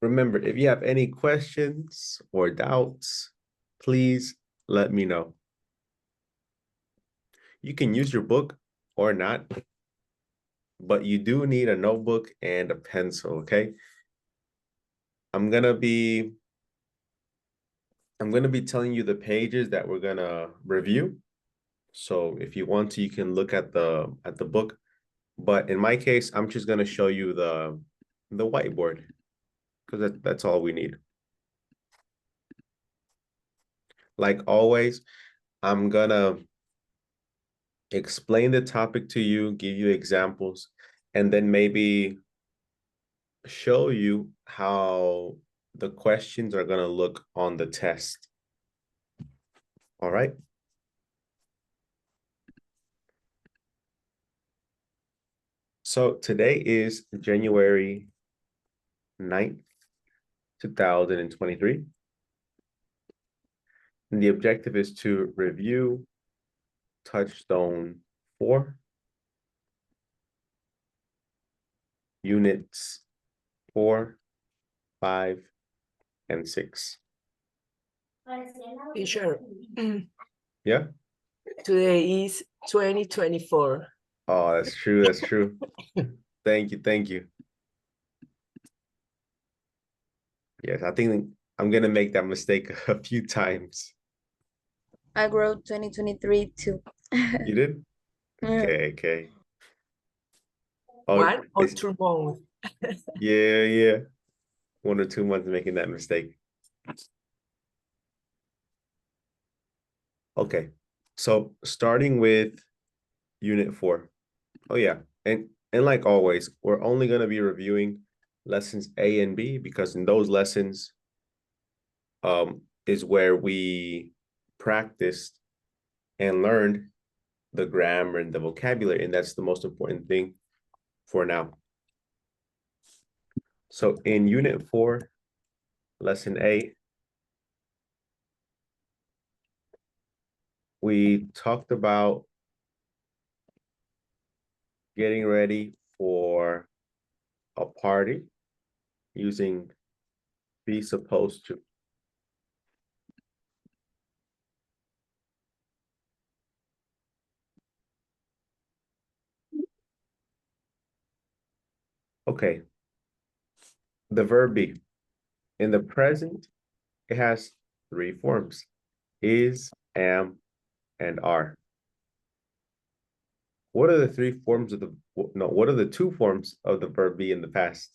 Remember, if you have any questions or doubts, please let me know. You can use your book or not, but you do need a notebook and a pencil, okay? I'm gonna be telling you the pages that we're gonna review. So if you want to, you can look at the book. But in my case, I'm just gonna show you the whiteboard because that's all we need. Like always, I'm gonna explain the topic to you, give you examples, and then maybe show you how the questions are gonna look on the test. All right. So today is January 9th, 2023. And the objective is to review Touchstone 4, units 4, 5, and 6. Teacher, Yeah? today is 2024. Oh, that's true. That's true. Thank you. Thank you. Yes, I think I'm going to make that mistake a few times. I wrote 2023 too. You did? Okay, okay. Oh, 1 or 2 months. yeah, yeah. 1 or 2 months making that mistake. Okay, so starting with unit 4. Oh yeah, and like always, we're only going to be reviewing lessons A and B because in those lessons is where we practiced and learned the grammar and the vocabulary, and that's the most important thing for now. So in unit 4, lesson A, we talked about getting ready for a party using be supposed to. Okay, the verb be. In the present, it has 3 forms: is, am, and are. What are the 3 forms of the, no, what are the 2 forms of the verb be in the past?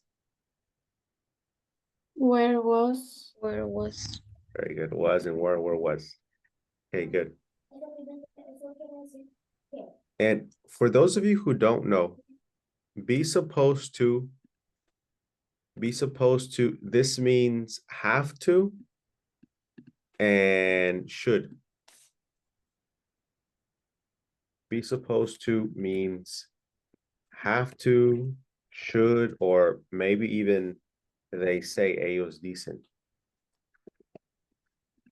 Where was? Very good. Was and where was. Okay, good. And for those of you who don't know, be supposed to, this means have to and should. Be supposed to means have to, should, or maybe even they say ellos dicen.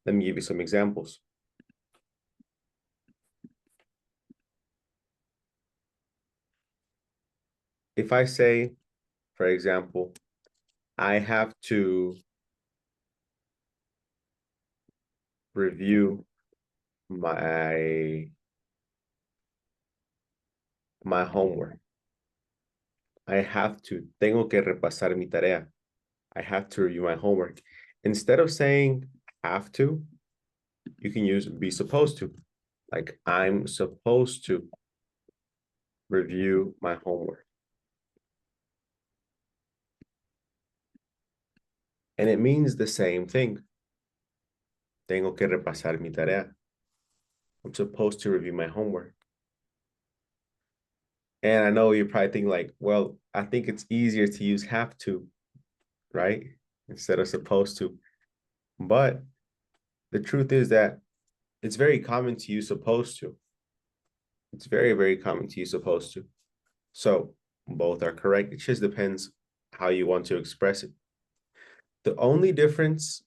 Let me give you some examples. If I say, for example, I have to review my homework. I have to, tengo que repasar mi tarea. I have to review my homework. Instead of saying have to, you can use be supposed to. Like I'm supposed to review my homework. And it means the same thing. Tengo que repasar mi tarea. I'm supposed to review my homework. And I know you're probably thinking like, well, I think it's easier to use have to, right? Instead of supposed to. But the truth is that it's very common to use supposed to. It's very, very common to use supposed to. So both are correct. It just depends how you want to express it. The only difference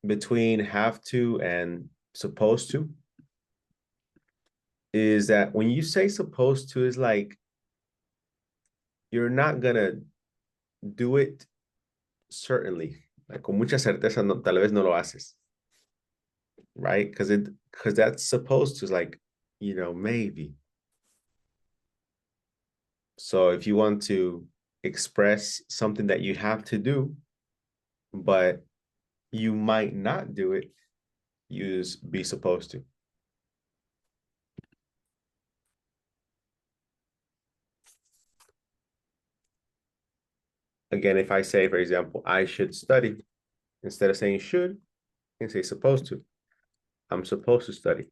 between have to and supposed to is that when you say supposed to, is like you're not gonna do it certainly. Like, con mucha certeza, no, tal vez no lo haces. Right? Because that's supposed to, like, maybe. So if you want to express something that you have to do, but you might not do it, use be supposed to. Again, if I say, for example, I should study, instead of saying should, I can say supposed to. I'm supposed to study.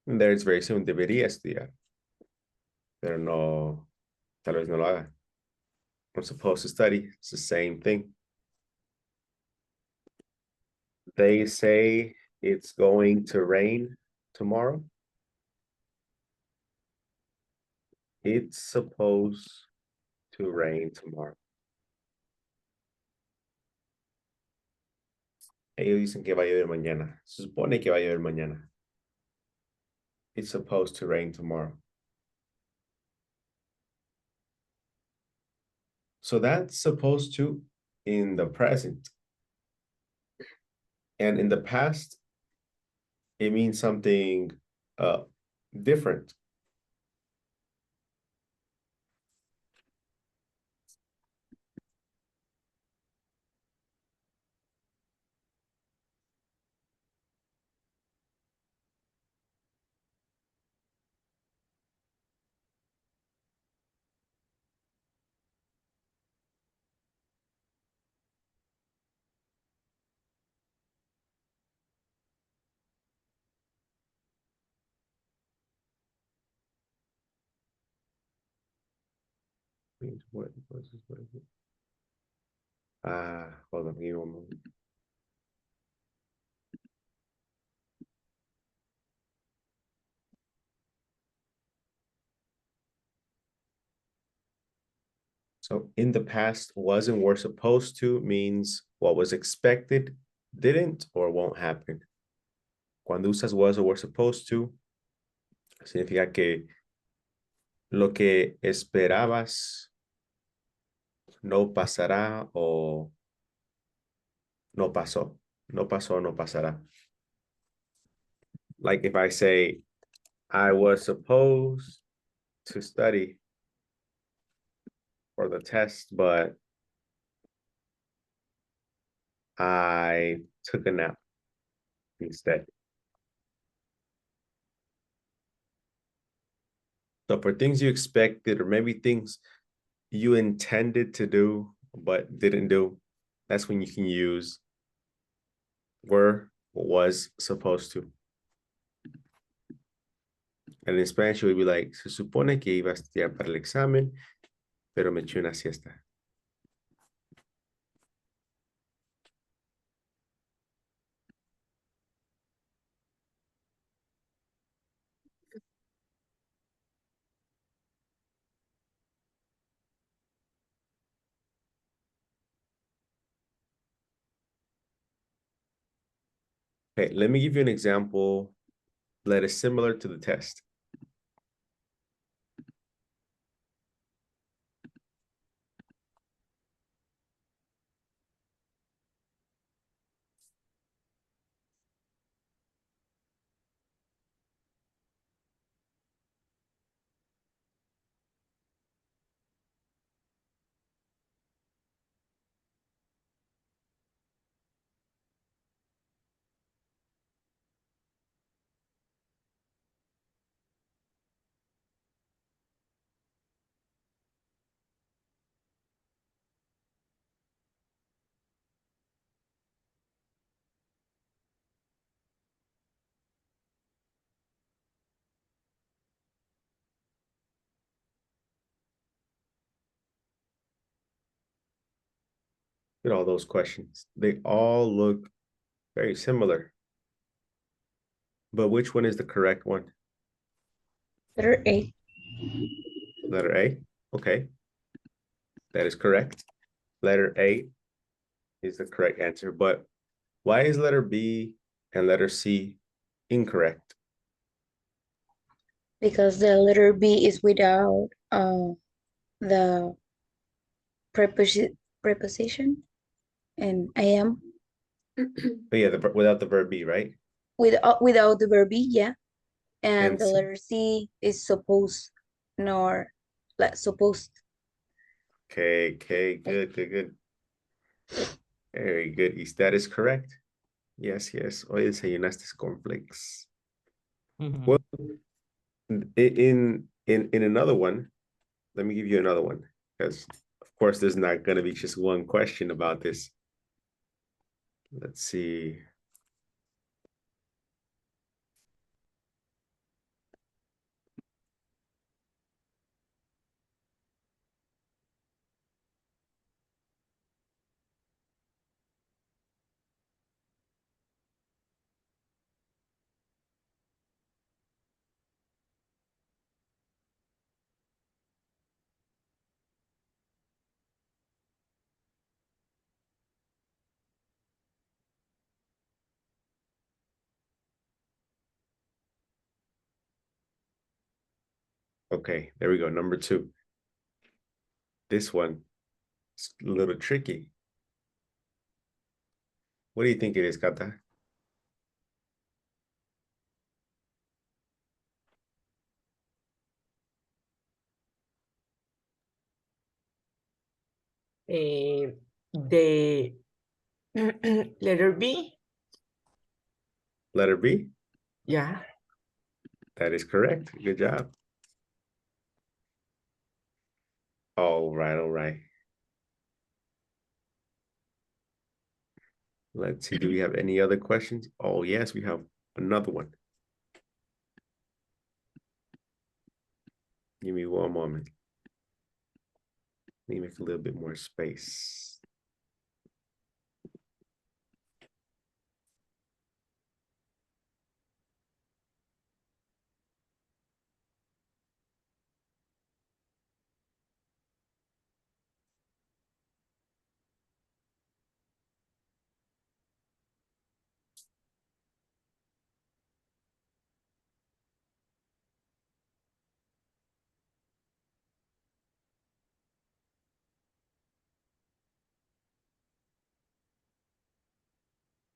And there it's very soon, debería estudiar, pero no, tal vez no lo haga. I'm supposed to study. It's the same thing. They say it's going to rain tomorrow. It's supposed to rain tomorrow. Ellos dicen que va a llover mañana. Se supone que va a llover mañana. It's supposed to rain tomorrow. So that's supposed to in the present. And in the past, it means something different. What is it? Hold on, give me one moment. So in the past, was and were supposed to means what was expected, didn't, or won't happen. Cuando usas was or were supposed to, significa que lo que esperabas no pasará o no pasó. No pasó, no pasará. Like if I say, I was supposed to study for the test, but I took a nap instead. So for things you expected, or maybe things you intended to do but didn't do, that's when you can use were or was supposed to. And in Spanish, it would be like, se supone que iba a estudiar para el examen, pero me eché una siesta. Okay, let me give you an example that is similar to the test. Look at all those questions. They all look very similar. But which one is the correct one? Letter A. Letter A? Okay. That is correct. Letter A is the correct answer. But why is letter B and letter C incorrect? because the letter B is without the preposition and I am But yeah, without the verb be, right? without the verb be, yeah. And And the C. letter C is supposed, nor like supposed. Okay, good. Very good. Is that is correct? Yes. Hoy desayunaste cornflakes. Well, in another one, let me give you another one, because of course there's not gonna be just one question about this. Let's see. Okay, there we go. Number 2. This one is a little tricky. What do you think it is, Kata? The letter B. Letter B? Yeah. That is correct. Good job. All right. Let's see, do we have any other questions? Oh, yes, we have another one. Give me one moment. Let me make a little bit more space.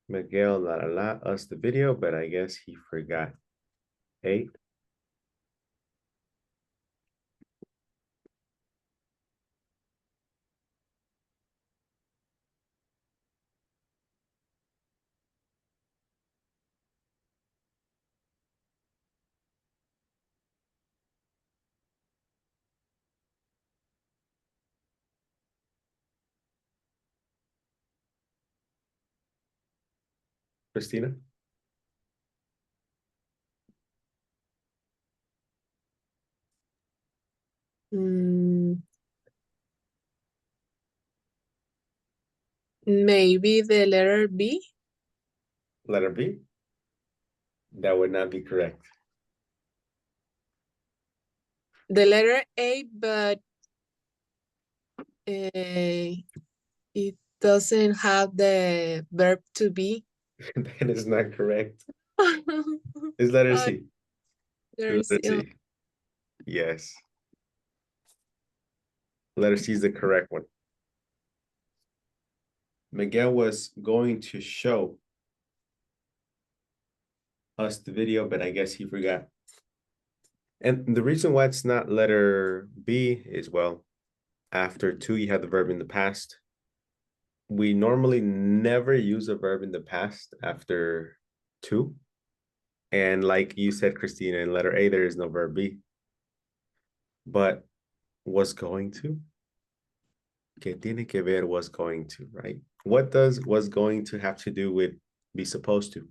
Miguel not allow us the video, but I guess he forgot. 8. Christina? Mm, maybe the letter B. Letter B? That would not be correct. The letter A, but it doesn't have the verb to be. That is not correct. It's letter C. Letter C. Letter C. Yes. Letter C is the correct one. Miguel was going to show us the video, but I guess he forgot. And the reason why it's not letter B is, well, after 2, you have the verb in the past. We normally never use a verb in the past after 2. And like you said, Christina, in letter A, there is no verb be. But was going to? Que tiene que ver was going to, right? What does was going to have to do with be supposed to?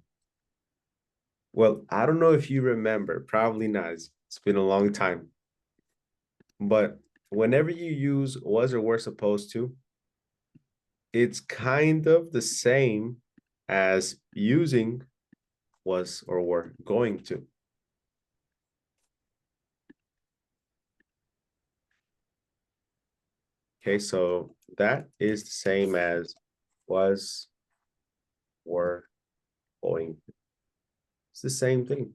Well, I don't know if you remember, probably not. It's been a long time. But whenever you use was or were supposed to, it's kind of the same as using was or were going to. Okay, so that is the same as was, were, going. It's the same thing.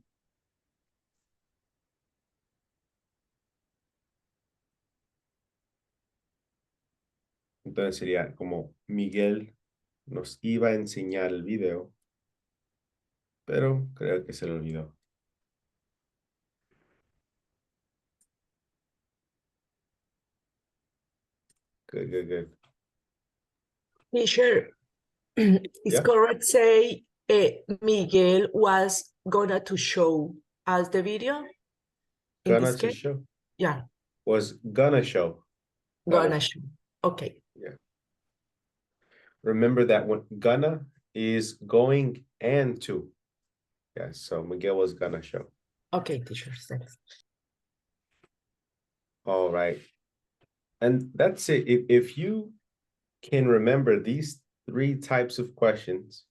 Entonces sería como Miguel nos iba a enseñar el video, pero creo que se lo olvidó. Good, good, good. Teacher, it's Yeah. correct say Miguel was gonna to show us the video in Gonna this to case? show. Yeah, Was gonna show. gonna show. Okay. Remember that when gonna is going and to. Yeah, so Miguel was gonna show. Okay, teacher, thanks. All right. And that's it. If you can remember these 3 types of questions,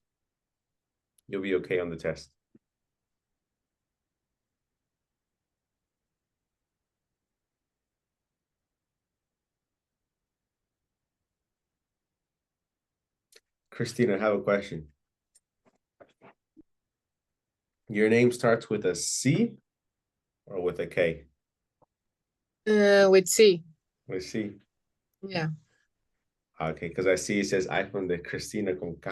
you'll be okay on the test. Christina, I have a question. Your name starts with a C or with a K? With C. With C. Yeah. Okay, because I see it says iPhone de Christina con K.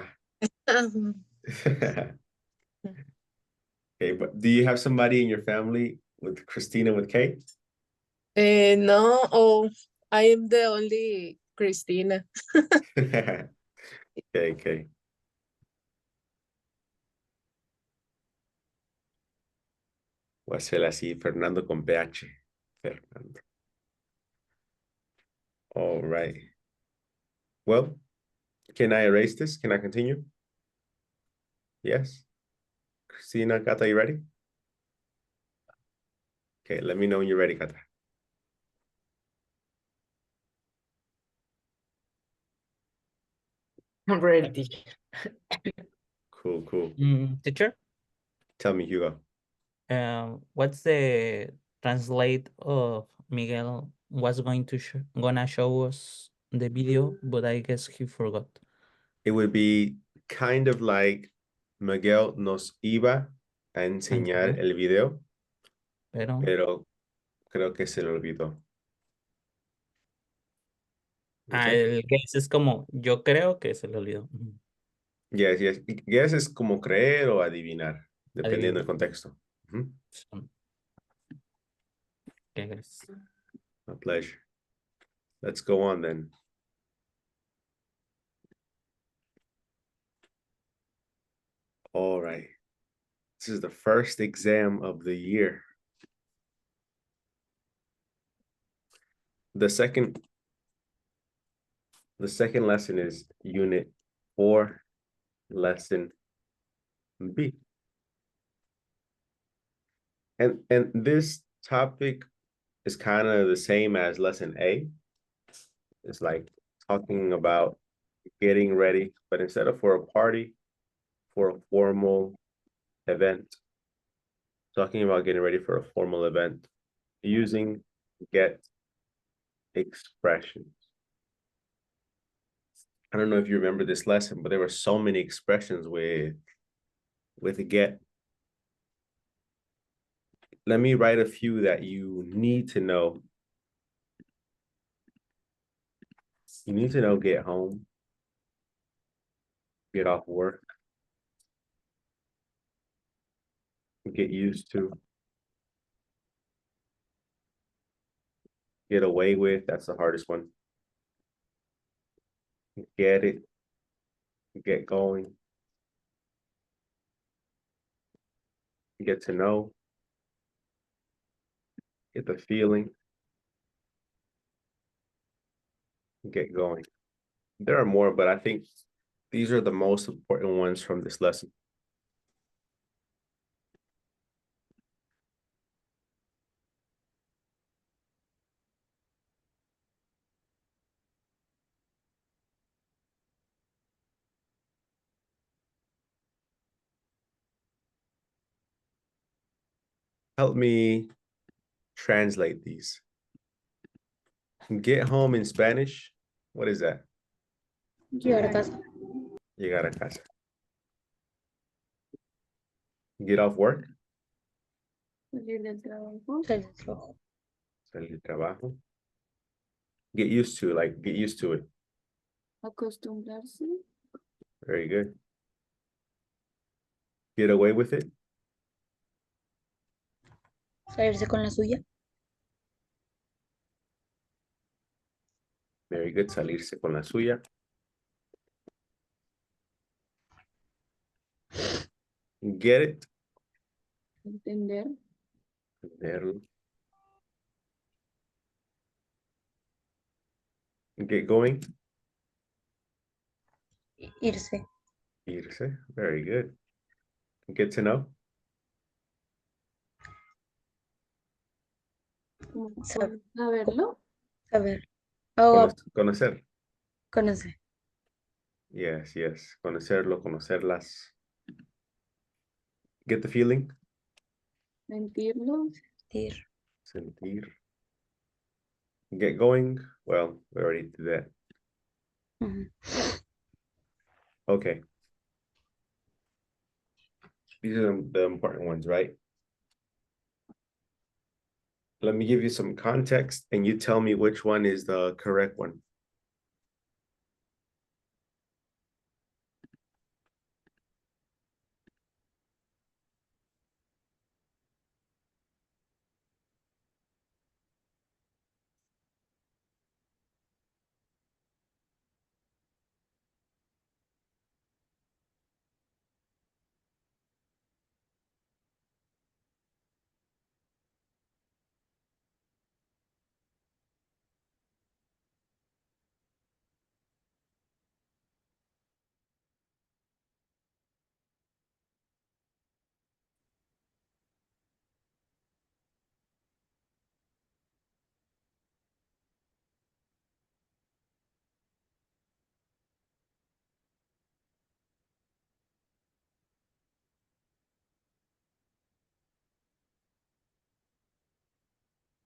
Okay, but do you have somebody in your family with Christina with K? No, oh, I am the only Christina. Okay. Voy a hacer así, Fernando con PH. Fernando. All right. Well, can I erase this? Can I continue? Yes. Christina, Kata, you ready? Okay, let me know when you're ready, Kata. I'm ready, teacher. Cool. Teacher, Tell me, Hugo. what's the translate of Miguel was gonna show us the video, but I guess he forgot. It would be kind of like Miguel nos iba a enseñar el video, pero creo que se lo olvidó. Okay. El guess es como yo creo que se le olvidó. Yes. Yes es como creer o adivinar, dependiendo del contexto. Okay, guys. My pleasure. Let's go on then. All right. This is the first exam of the year. The second lesson is Unit 4, Lesson B. And this topic is kind of the same as Lesson A. It's like talking about getting ready, but instead of for a party, for a formal event. Talking about getting ready for a formal event using get expressions. I don't know if you remember this lesson, but there were so many expressions with get. Let me write a few that you need to know. You need to know get home, get off work, get used to, get away with, that's the hardest one. Get it, get going, get to know, get the feeling, get going. There are more, but I think these are the most important ones from this lesson. Help me translate these. Get home in Spanish. What is that? Llegar a casa. Llegar a casa. Get off work. Salir del trabajo. Salir del trabajo. Salir del trabajo. Get used to, like get used to it. Acostumbrarse. Very good. Get away with it. Salirse con la suya. Very good. Salirse con la suya. Get it. Entender. Entenderlo. Get going. Irse. Irse. Very good. Get to know. Saberlo. Saber. Oh, Conocer. conocer. Yes, yes. Conocerlo, conocerlas. Get the feeling. Sentirlo. Sentir. Sentir. Get going. Well, we already did that. Ujú. Okay. These are the important ones, right? Let me give you some context and you tell me which one is the correct one.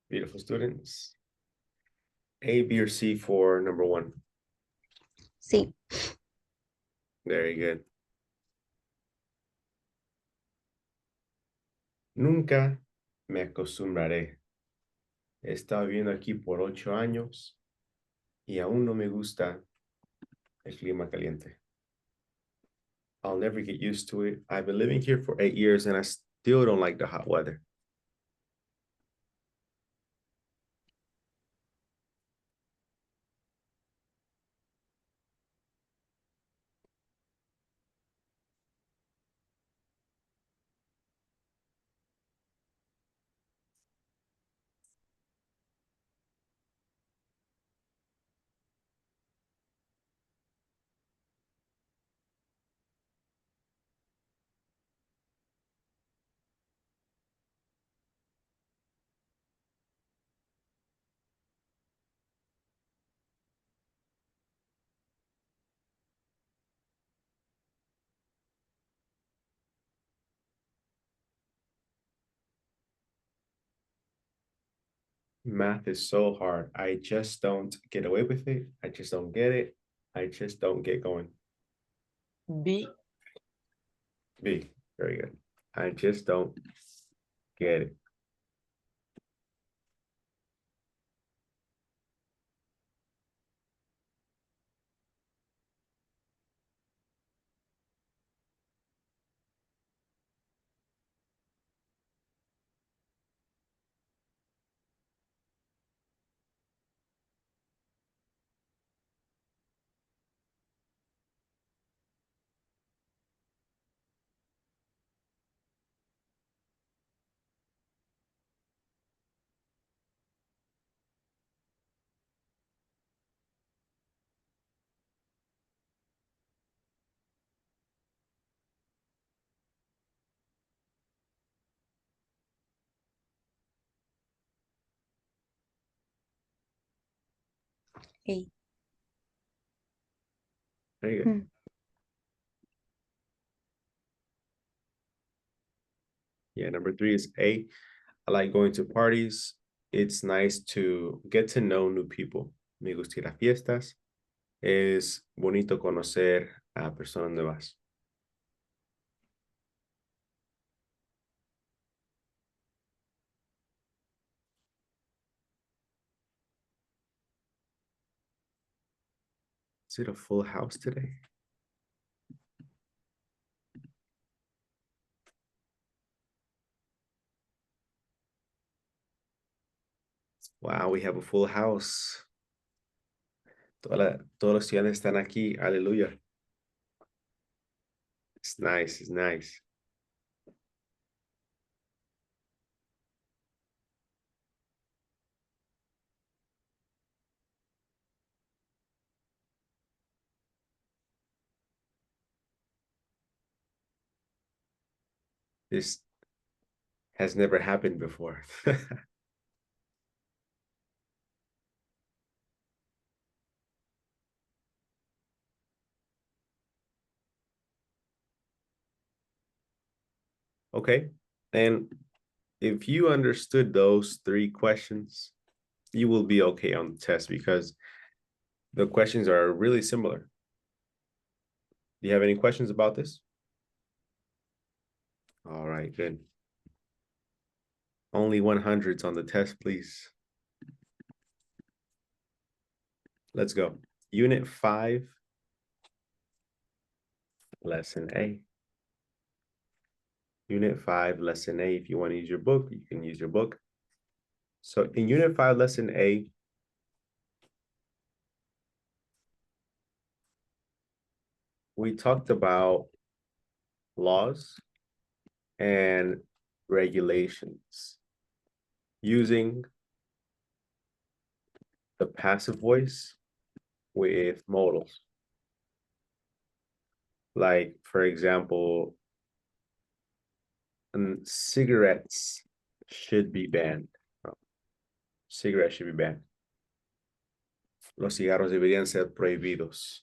Beautiful students. A, B, or C for number one. Sí. Very good. Nunca me acostumbraré. He estado viviendo aquí por 8 años y aún no me gusta el clima caliente. I'll never get used to it. I've been living here for 8 years and I still don't like the hot weather. Math is so hard. I just don't get away with it. I just don't get it. I just don't get going. B. B, very good. I just don't get it. A. Very good. Mm. Yeah, number 3 is A. I like going to parties. It's nice to get to know new people. Me gusta ir a fiestas. Es bonito conocer a personas nuevas. Is it a full house today? Wow, we have a full house. Todos los estudiantes están aquí. Aleluya. It's nice. It's nice. This has never happened before. Okay. And if you understood those 3 questions, you will be okay on the test because the questions are really similar. Do you have any questions about this? All right, good. Only 100s on the test, please. Let's go. Unit 5, Lesson A. Unit 5, Lesson A. If you want to use your book, you can use your book. So in Unit 5, Lesson A, we talked about laws and regulations using the passive voice with modals. Like, for example, cigarettes should be banned. Cigarettes should be banned. Los cigarros deberían ser prohibidos.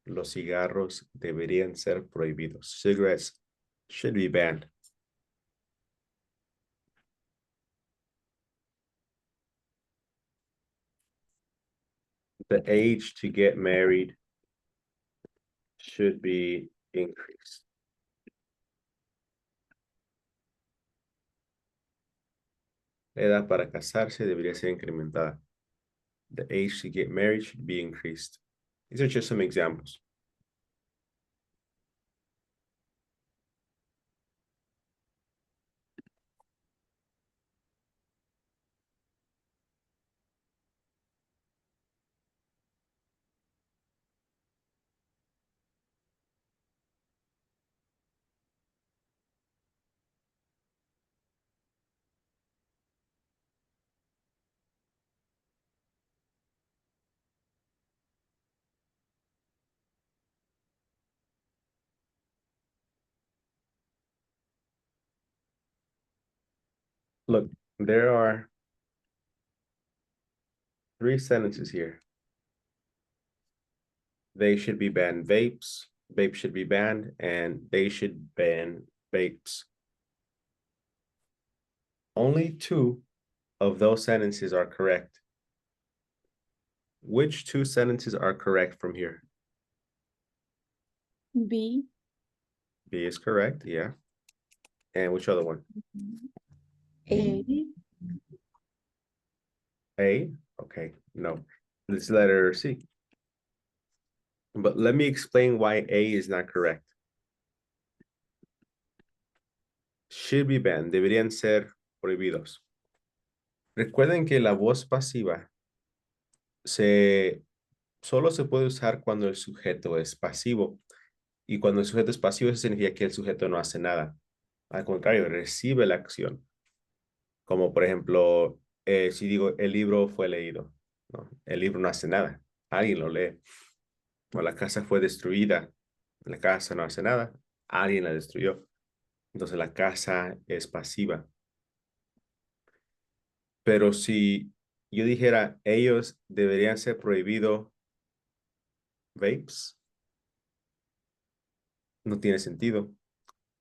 Los cigarros deberían ser prohibidos. Cigarettes should be banned. The age to get married should be increased. La edad para casarse debería ser incrementada. The age to get married should be increased. These are just some examples. Look, there are 3 sentences here. They should be banned vapes, vapes should be banned, and they should ban vapes. Only 2 of those sentences are correct. Which 2 sentences are correct from here? B. B is correct, yeah. And which other one? A. A? Okay, no. It's letter C. But let me explain why A is not correct. Should be banned, deberían ser prohibidos. Recuerden que la voz pasiva solo se puede usar cuando el sujeto es pasivo. Y cuando el sujeto es pasivo, eso significa que el sujeto no hace nada. Al contrario, recibe la acción. Como por ejemplo, si digo, el libro fue leído. ¿No? El libro no hace nada. Alguien lo lee. O la casa fue destruida. La casa no hace nada. Alguien la destruyó. Entonces la casa es pasiva. Pero si yo dijera, ellos deberían ser prohibidos vapes, no tiene sentido.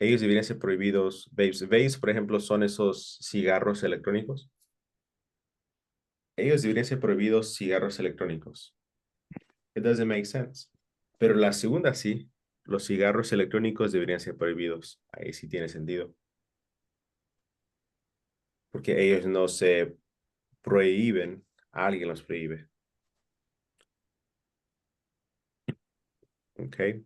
Ellos deberían ser prohibidos vapes. Vapes, por ejemplo, son esos cigarros electrónicos. Ellos deberían ser prohibidos cigarros electrónicos. It doesn't make sense. Pero la segunda sí, los cigarros electrónicos deberían ser prohibidos. Ahí sí tiene sentido. Porque ellos no se prohíben, alguien los prohíbe. Okay.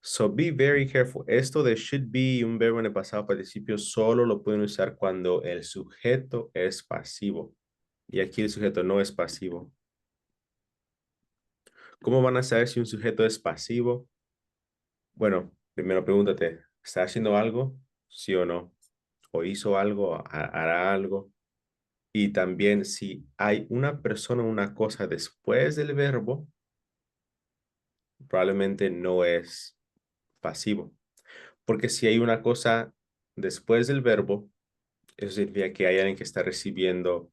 So be very careful. Esto de should be y un verbo en el pasado participio solo lo pueden usar cuando el sujeto es pasivo. Y aquí el sujeto no es pasivo. ¿Cómo van a saber si un sujeto es pasivo? Bueno, primero pregúntate, ¿está haciendo algo? ¿Sí o no? ¿O hizo algo? ¿Hará algo? Y también si hay una persona o una cosa después del verbo, probablemente no es pasivo. Porque si hay una cosa después del verbo, eso significa que hay alguien que está recibiendo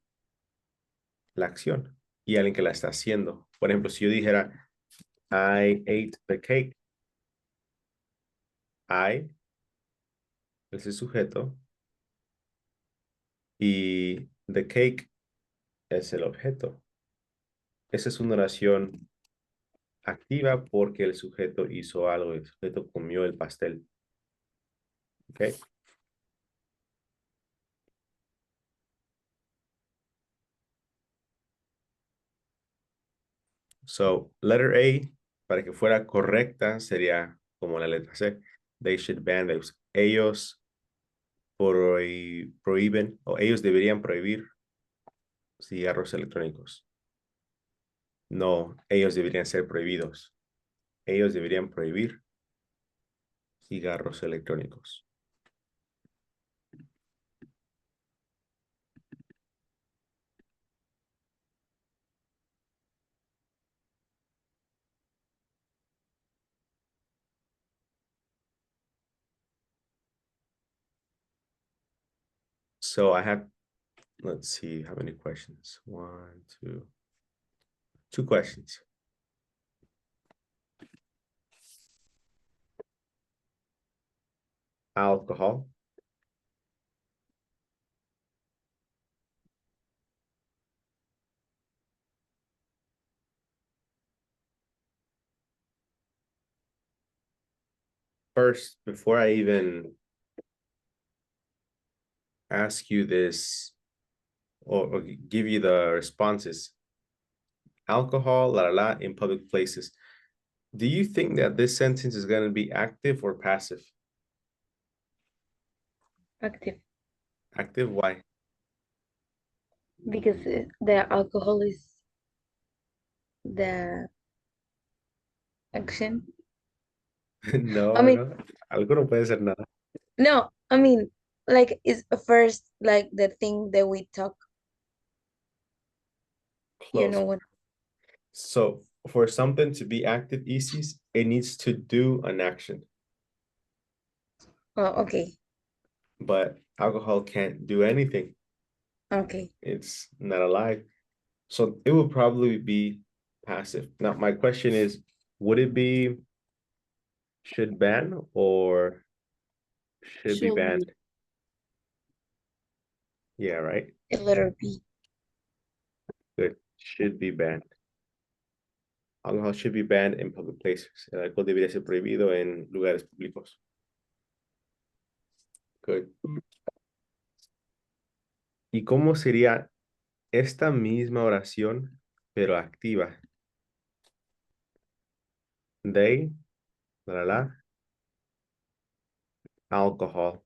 la acción y alguien que la está haciendo. Por ejemplo, si yo dijera, I ate the cake. I es el sujeto y the cake es el objeto. Esa es una oración activa porque el sujeto hizo algo, el sujeto comió el pastel. Okay. So, letter A, para que fuera correcta, sería como la letra C. They should ban those. Ellos prohíben, o ellos deberían prohibir cigarros electrónicos. No, ellos deberían ser prohibidos. Ellos deberían prohibir cigarros electrónicos. So I have, let's see how many questions. Two questions. Alcohol. First, before I even ask you this or give you the responses, alcohol, la la la, in public places. Do you think that this sentence is going to be active or passive? Active. Active, why? Because the alcohol is the action. No, I mean, no, algo no puede ser nada. no, I mean, like it's first like the thing that we talk, you know Close. what? So for something to be active, Isis, it needs to do an action, Oh, okay, but alcohol can't do anything. okay. It's not alive. So it would probably be passive. Now, my question is, would it be should ban or should be Should be. banned? Yeah, right. A letter B. Good. Should be banned. Alcohol should be banned in public places. El alcohol debería ser prohibido en lugares públicos. Good. ¿Y cómo sería esta misma oración, pero activa? They, la, la, alcohol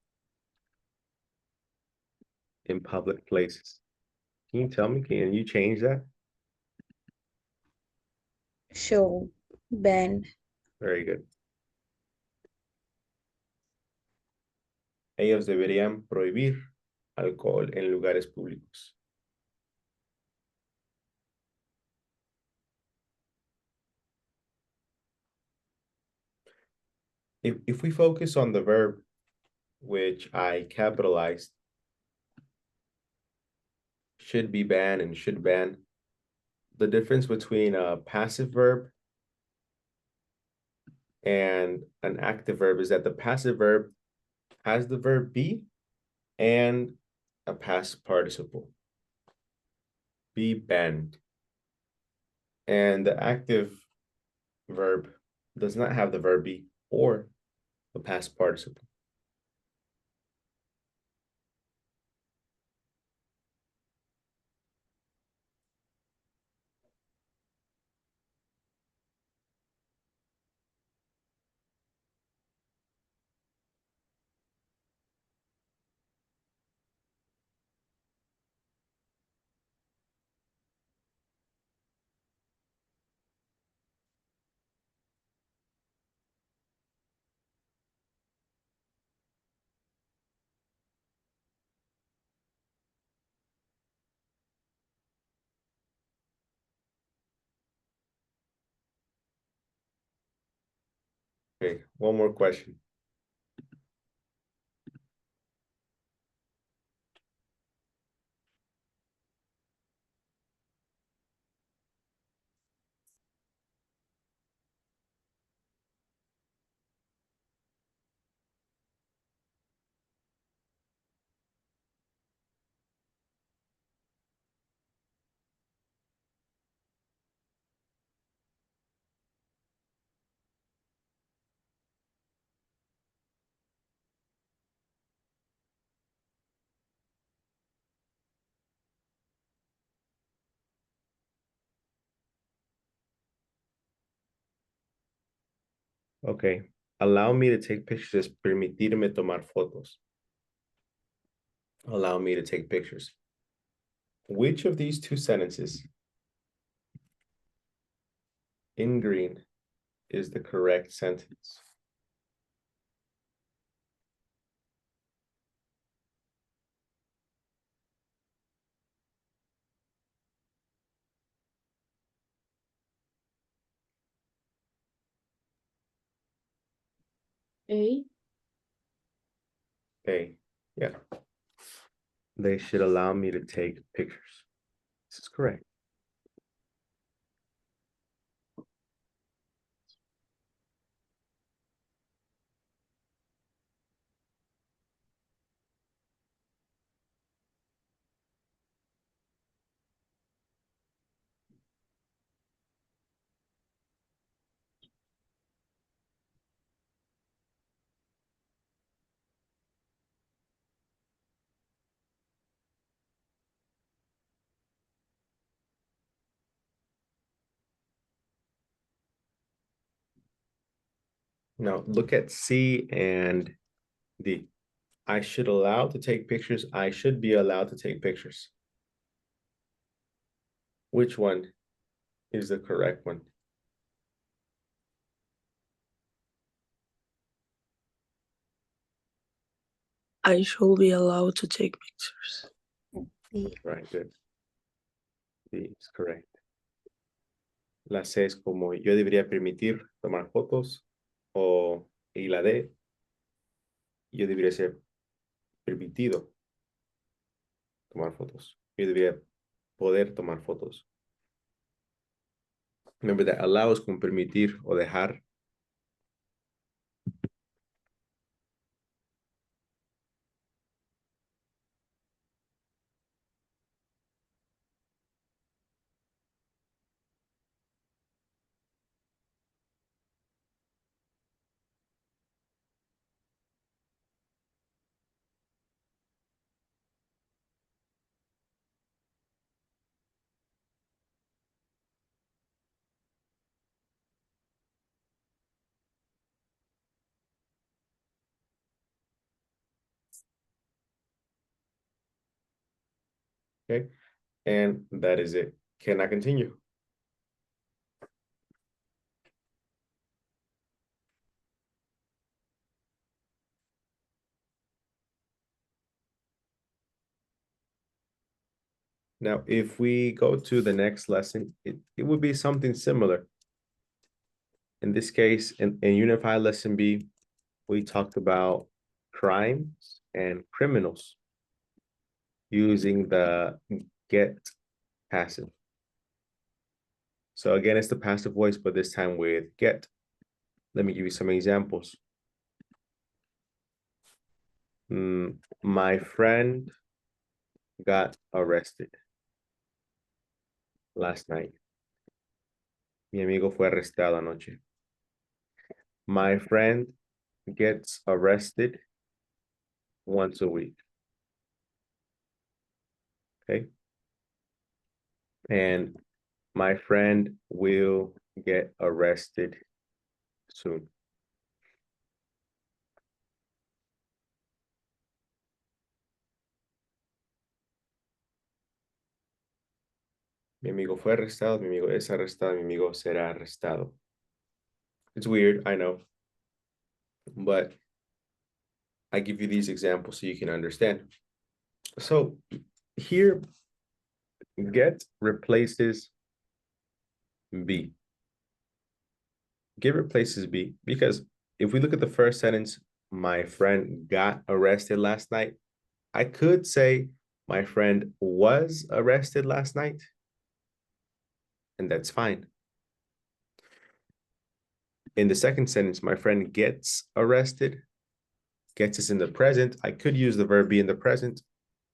in public places. Can you tell me, can you change that? Show, ban, Very good. Ellos deberían prohibir alcohol en lugares públicos. If we focus on the verb, which I capitalized, should be banned and should ban, the difference between a passive verb and an active verb is that the passive verb has the verb be and a past participle. Be banned. And the active verb does not have the verb be or the past participle. Okay, one more question. Okay, allow me to take pictures, permitirme tomar fotos. Allow me to take pictures. Which of these two sentences in green is the correct sentence? A. A, yeah. They should allow me to take pictures. This is correct. Now look at C and D. I should allow to take pictures. I should be allowed to take pictures. Which one is the correct one? I should be allowed to take pictures. B. Right, good. D is correct. La C es como yo debería permitir tomar fotos, y la D, yo debería ser permitido tomar fotos. Yo debería poder tomar fotos. Remember that allow es como permitir o dejar. Okay, and that is it. Can I continue? Now, if we go to the next lesson, it would be something similar. In this case, in Unified Lesson B, we talked about crimes and criminals using the get passive. So again, it's the passive voice, but this time with get. Let me give you some examples. My friend got arrested last night. Mi amigo fue arrestado anoche. My friend gets arrested once a week. Okay. And my friend will get arrested soon. Mi amigo fue arrestado, mi amigo es arrestado, mi amigo será arrestado. It's weird, I know. But I give you these examples so you can understand. So here, get replaces be. Get replaces be because if we look at the first sentence, my friend got arrested last night, I could say my friend was arrested last night, and that's fine. In the second sentence, my friend gets arrested. Gets is in the present. I could use the verb be in the present.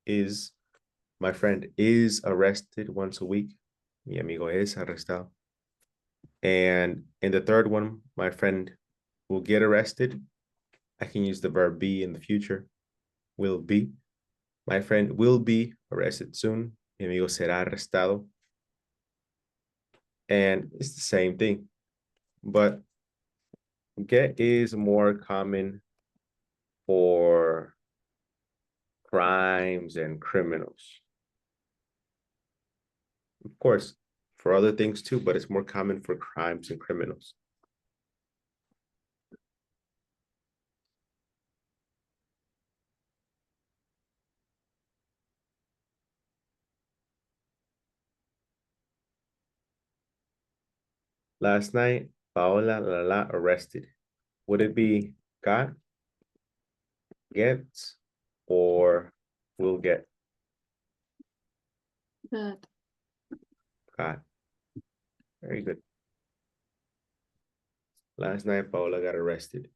Is my friend is arrested once a week. Mi amigo es arrestado. And in the third one, my friend will get arrested. I can use the verb be in the future. Will be. My friend will be arrested soon. Mi amigo será arrestado. And it's the same thing. But get is more common for crimes and criminals. Of course, for other things too, but it's more common for crimes and criminals. Last night, Paola arrested. Would it be got, gets, or will get? Good. Got. Very good. Last night, Paola got arrested.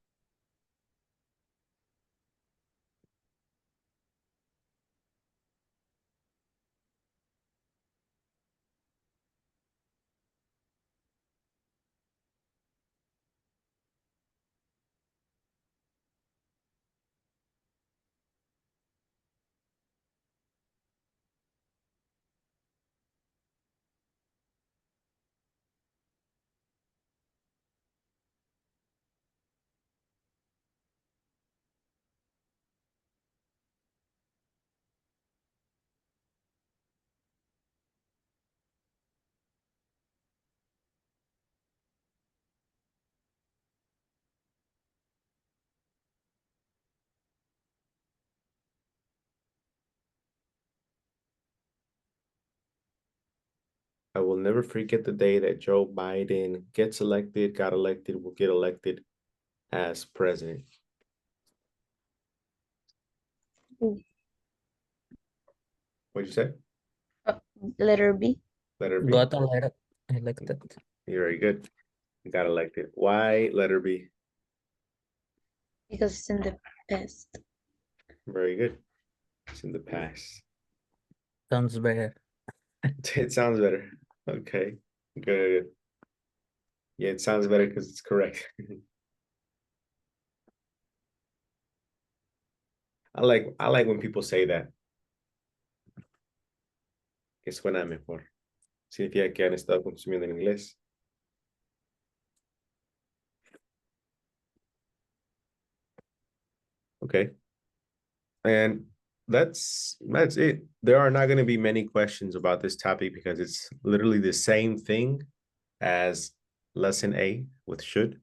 I will never forget the day that Joe Biden gets elected, got elected, will get elected as president. Ooh. What'd you say? Letter B, Letter B. Got elected. You're very good. Got elected. Why letter B? because it's in the past. Very good. It's in the past. Sounds better. It sounds better. Okay, good. Yeah, it sounds better because it's correct. I like when people say that. Que suena mejor. Significa que han estado consumiendo en inglés. Okay. And that's it. There are not going to be many questions about this topic because it's literally the same thing as lesson A with should,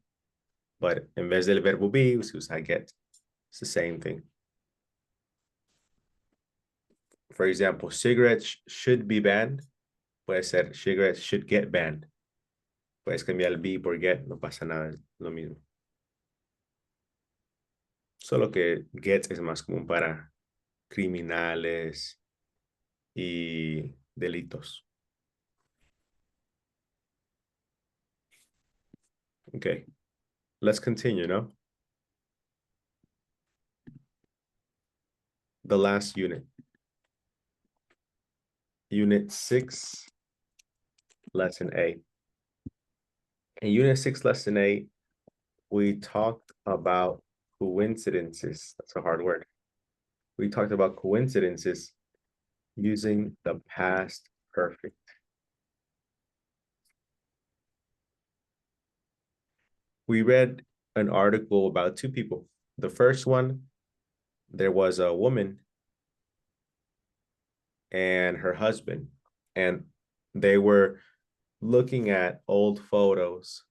but en vez del verbo be, se usa get. It's the same thing. For example, cigarettes should be banned. Puede ser cigarettes should get banned. Puedes cambiar el be por get, no pasa nada, es lo mismo. Solo que get es más común para criminales y delitos. Okay, let's continue, no? The last unit. Unit 6, lesson A. In Unit 6, lesson A, we talked about coincidences. That's a hard word. We talked about coincidences using the past perfect. We read an article about two people. The first one, there was a woman and her husband, and they were looking at old photos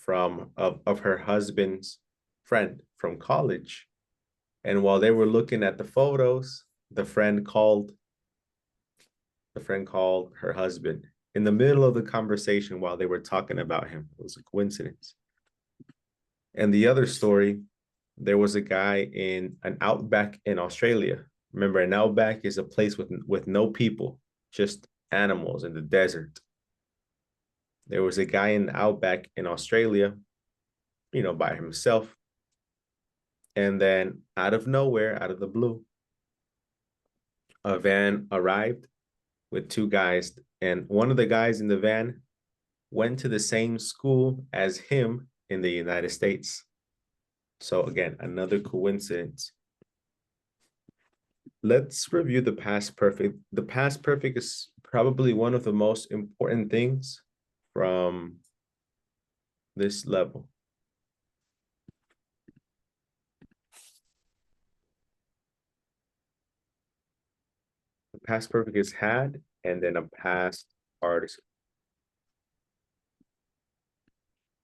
of her husband's friend from college. And while they were looking at the photos, the friend called her husband in the middle of the conversation while they were talking about him. It was a coincidence. And the other story, there was a guy in an outback in Australia. Remember, an outback is a place with no people, just animals in the desert. There was a guy in the outback in Australia, by himself. And then out of nowhere, out of the blue, a van arrived with two guys. And one of the guys in the van went to the same school as him in the United States. So again, another coincidence. Let's review the past perfect. The past perfect is probably one of the most important things from this level. The past perfect is had and then a past participle.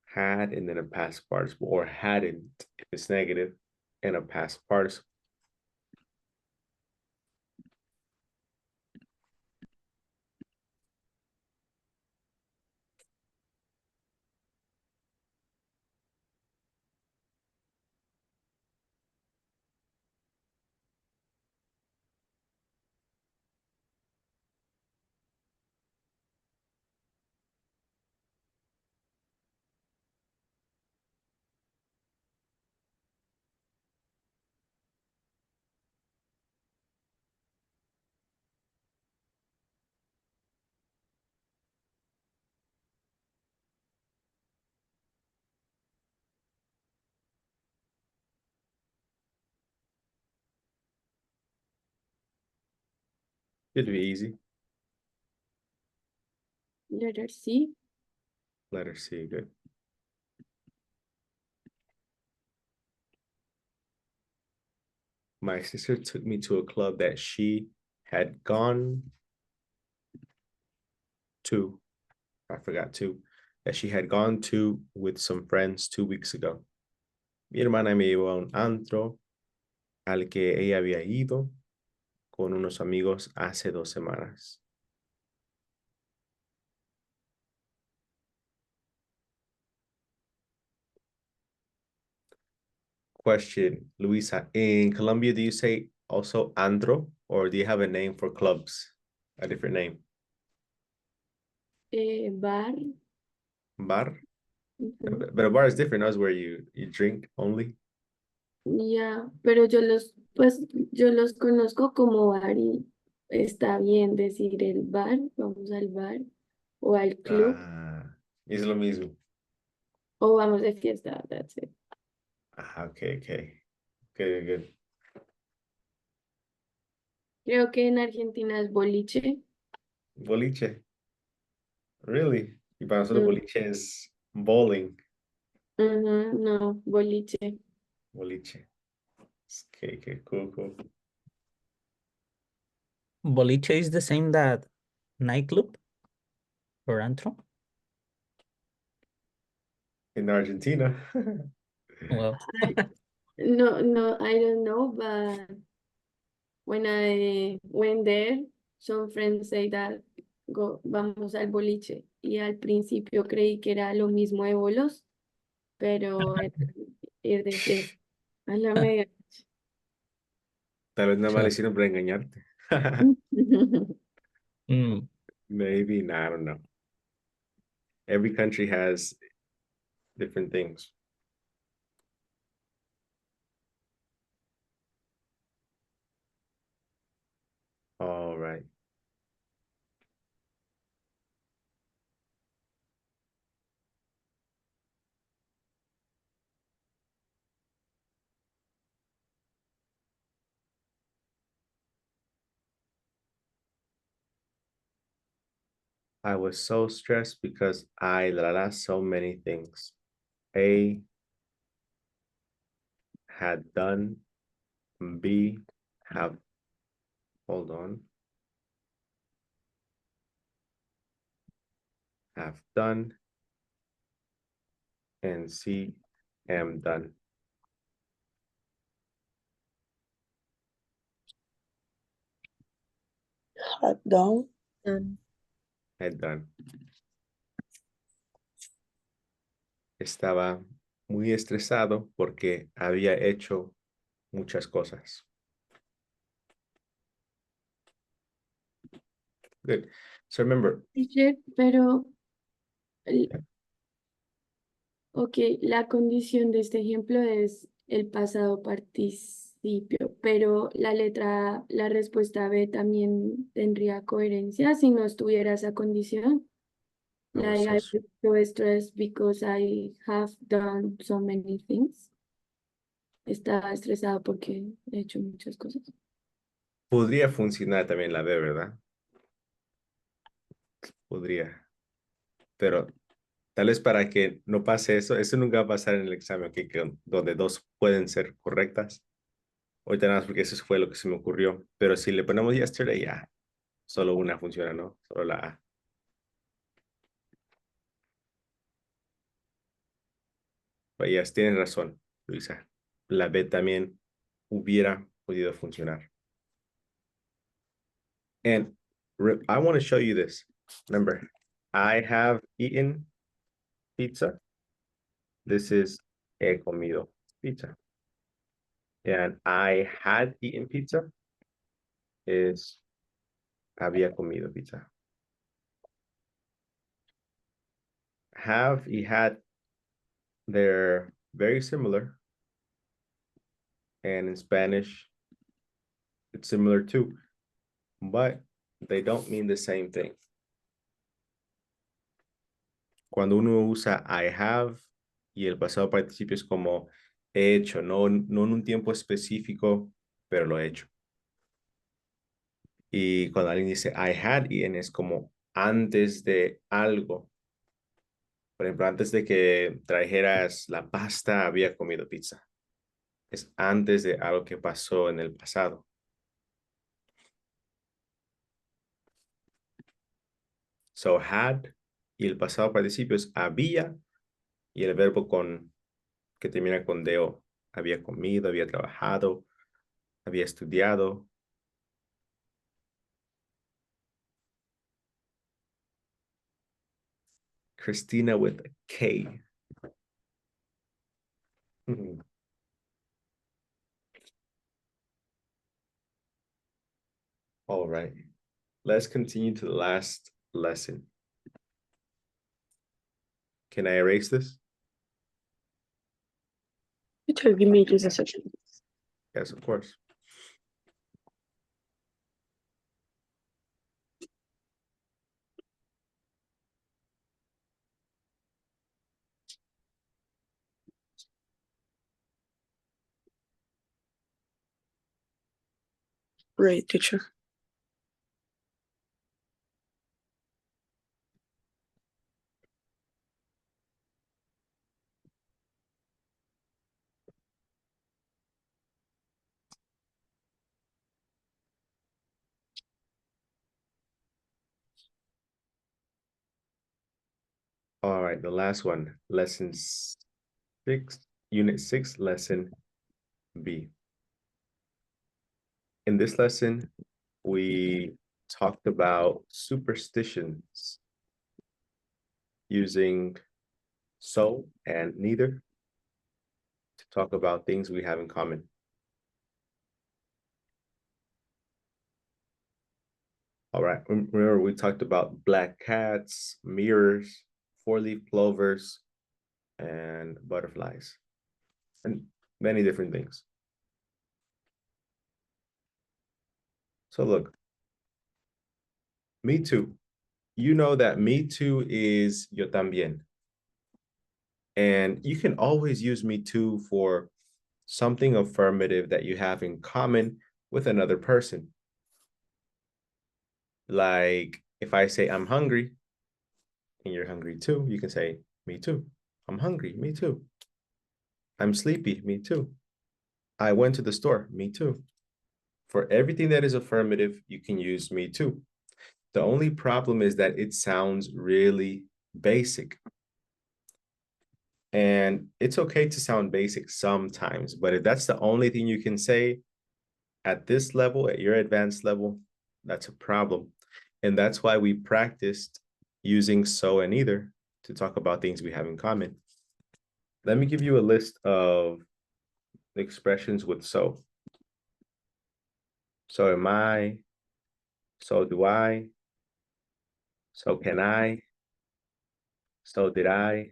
Had and then a past participle, or hadn't if it's negative, and a past participle. Should be easy. Letter C. Letter C, good. My sister took me to a club that she had gone to. I forgot to. That she had gone to with some friends 2 weeks ago. Mi hermana me llevó a un antro al que ella había ido con unos amigos hace 2 semanas. Question, Luisa, in Colombia, do you say also andro, or do you have a name for clubs? A different name? Bar. Bar? Ujú. But a bar is different, that's where you drink only. Ya, pero yo los conozco como bar y está bien decir el bar, vamos al bar o al club Es lo mismo. o vamos de fiesta, that's it. Okay. Good. Creo que en Argentina es boliche. Boliche. Really? Y para nosotros Mm, boliche es bowling. ujú, no, boliche. Boliche. Okay, cool. Boliche is the same that nightclub or antro? In Argentina. Well, No, I don't know, but when I went there, some friends say that vamos al boliche. Y al principio creí que era lo mismo de bolos, pero era ir de fiesta. A la media. Tal vez nada más le sure. hicieron para engañarte. Mm, Maybe, I don't know. Every country has different things. All right. I was so stressed because I so many things. A, had done. B, hold on. Have done. And C, am done. Done. Had done. Estaba muy estresado porque había hecho muchas cosas. Good. So remember, Teacher, pero, ok, la condición de este ejemplo es el pasado participio, pero la letra, la respuesta B también tendría coherencia si no estuviera esa condición. I was Like, so I s- was so stressed because I have done so many things. Estaba estresado porque he hecho muchas cosas. podría funcionar también la B, ¿verdad? Podría. Pero tal vez para que no pase eso nunca va a pasar en el examen, aquí donde dos pueden ser correctas. Ahorita nada más porque eso fue lo que se me ocurrió. Pero si le ponemos yesterday, ya, solo una funciona, ¿no? Solo la A. Pero ya, tienes razón, Luisa. La B también hubiera podido funcionar. And I want to show you this. Remember, I have eaten pizza. This is he comido pizza. And I had eaten pizza is había comido pizza. Have y had, they're very similar. And in Spanish, it's similar too, but they don't mean the same thing. Cuando uno usa I have y el pasado participio es como he hecho, no en un tiempo específico, pero lo he hecho. Y cuando alguien dice I had eaten es como antes de algo. Por ejemplo, antes de que trajeras la pasta, había comido pizza. Es antes de algo que pasó en el pasado. So had y el pasado participio es había y el verbo que termina con deo, había comido, había trabajado, había estudiado. Christina with a K. All right. Let's continue to the last lesson. Can I erase this? Teacher, give me just a second. Yes, of course. Great, teacher. All right, the last one, lesson 6, unit 6, lesson B. In this lesson, we talked about superstitions using so and neither to talk about things we have in common. All right, remember we talked about black cats, mirrors, four-leaf clovers, and butterflies, and many different things. So look, me too. You know that me too is yo también. And you can always use me too for something affirmative that you have in common with another person. Like if I say I'm hungry and you're hungry too, you can say me too. I'm hungry, me too. I'm sleepy, me too. I went to the store, me too. For everything that is affirmative, you can use me too. The only problem is that it sounds really basic. And it's okay to sound basic sometimes, but if that's the only thing you can say at this level, at your advanced level, that's a problem. And that's why we practiced using so and either to talk about things we have in common. Let me give you a list of expressions with so. So am I, so do I, so can I, so did I,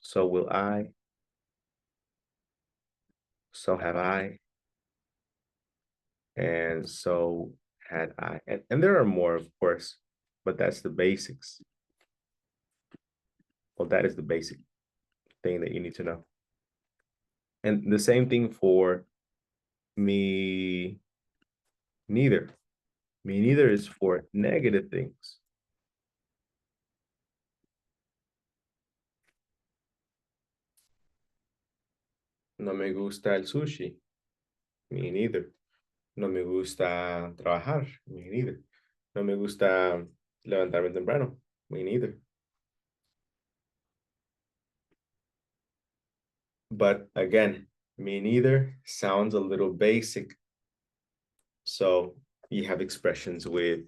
so will I, so have I, and so had I. And there are more, of course, but that's the basics. Well, that is the basic thing that you need to know. And the same thing for me neither. Me neither is for negative things. No me gusta el sushi. Me neither. No me gusta trabajar. Me neither. No me gusta levantarme temprano. Me neither. But again, me neither sounds a little basic. So you have expressions with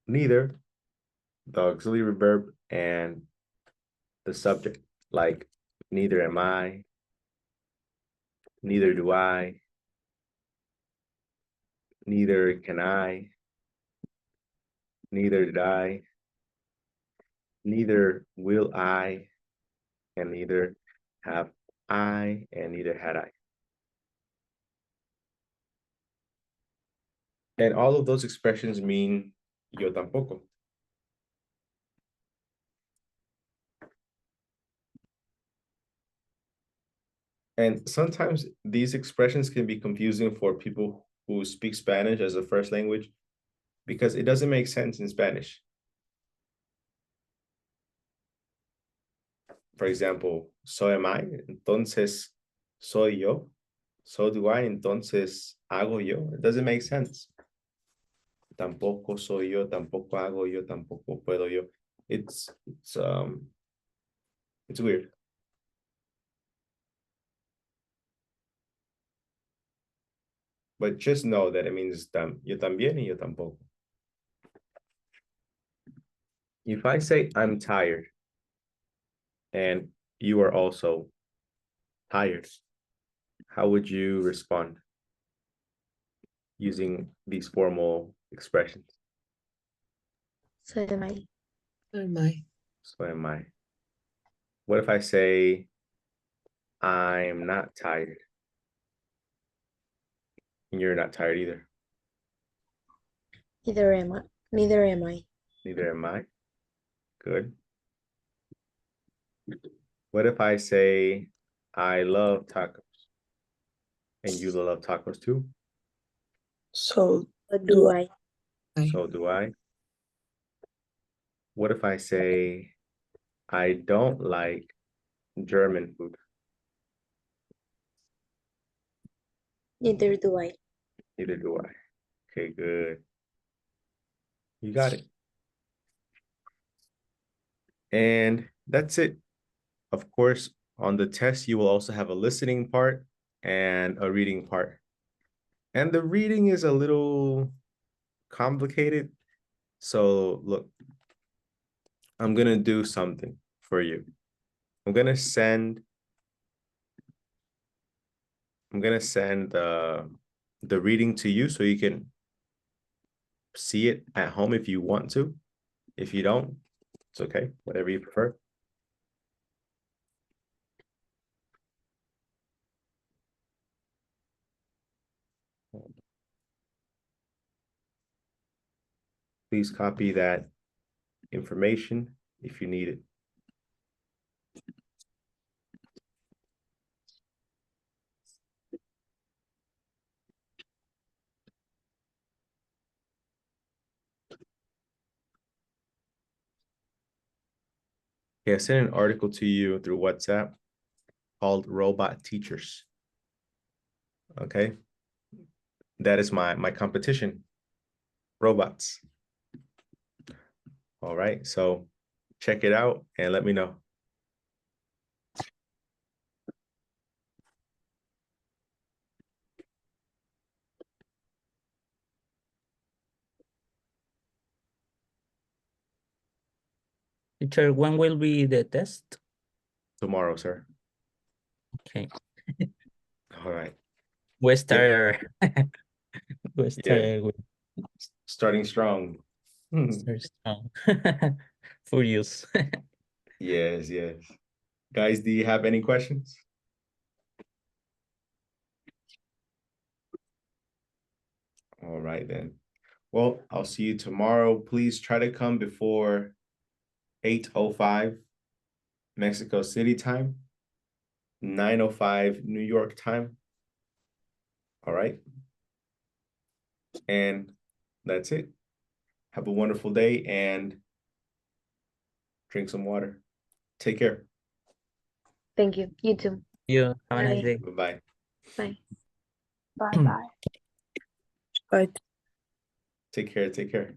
neither, the auxiliary verb, and the subject, like neither am I, neither do I, neither can I, neither did I, neither will I, and neither have I, and neither had I. And all of those expressions mean yo tampoco. And sometimes these expressions can be confusing for people who speak Spanish as a first language because it doesn't make sense in Spanish. For example, so am I, entonces soy yo. So do I, entonces hago yo. It doesn't make sense. Tampoco soy yo, tampoco hago yo, tampoco puedo yo. It's weird. But just know that it means yo también y yo tampoco. If I say I'm tired and you are also tired, how would you respond using these formal expressions? So am I. Oh my. So am I. What if I say I'm not tired and you're not tired either? Neither am I. Neither am I. Neither am I. Good. What if I say I love tacos and you love tacos too? So What do do I. I? So do I. What if I say I don't like German food? Neither do I. Neither do I. Okay, good. You got it. And that's it. Of course, on the test, you will also have a listening part and a reading part. And the reading is a little complicated. So look, I'm gonna do something for you. I'm gonna send the reading to you so you can see it at home if you want to. If you don't, it's okay, whatever you prefer. Please copy that information if you need it. Okay, I sent an article to you through WhatsApp called Robot Teachers. Okay, that is my competition, robots. All right, so check it out and let me know. Teacher, when will be the test? tomorrow, sir. Okay. All right. We start. We Yeah. start with Starting strong. start strong. Furious. Yes, yes. Guys, do you have any questions? All right, then. Well, I'll see you tomorrow. Please try to come before 8:05 Mexico City time, 9:05 New York time. All right. And that's it. Have a wonderful day and drink some water. Take care. Thank you. You too. You have a nice Bye. day. Bye-bye. Bye. Bye bye. But Take care. Take care.